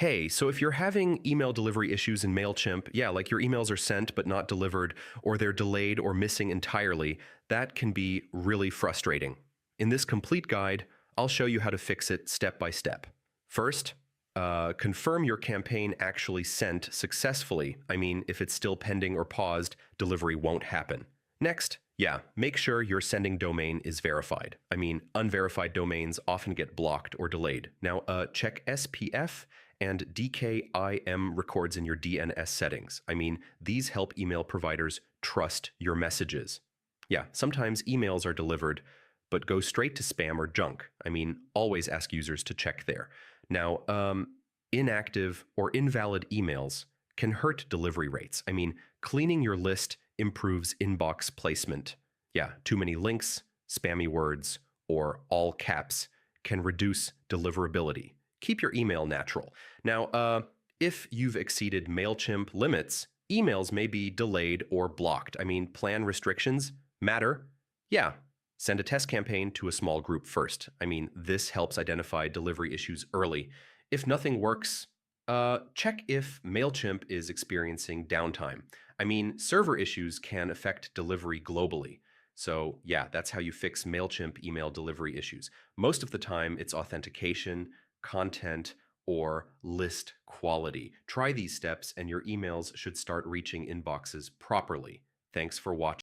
Hey, so if you're having email delivery issues in Mailchimp, yeah, like your emails are sent but not delivered, or they're delayed or missing entirely, that can be really frustrating. In this complete guide, I'll show you how to fix it step by step. First, confirm your campaign actually sent successfully. I mean, if it's still pending or paused, delivery won't happen. Next, yeah, make sure your sending domain is verified. I mean, unverified domains often get blocked or delayed. Now, check SPF and DKIM records in your DNS settings. I mean, these help email providers trust your messages. Yeah, sometimes emails are delivered, but go straight to spam or junk. I mean, always ask users to check there. Now, inactive or invalid emails can hurt delivery rates. I mean, cleaning your list improves inbox placement. Yeah, too many links, spammy words, or all caps can reduce deliverability. Keep your email natural. Now, if you've exceeded Mailchimp limits, emails may be delayed or blocked. I mean, plan restrictions matter. Yeah, send a test campaign to a small group first. I mean, this helps identify delivery issues early. If nothing works, check if Mailchimp is experiencing downtime. I mean, server issues can affect delivery globally. So yeah, that's how you fix Mailchimp email delivery issues. Most of the time, it's authentication, content, or list quality. Try these steps and your emails should start reaching inboxes properly. Thanks for watching.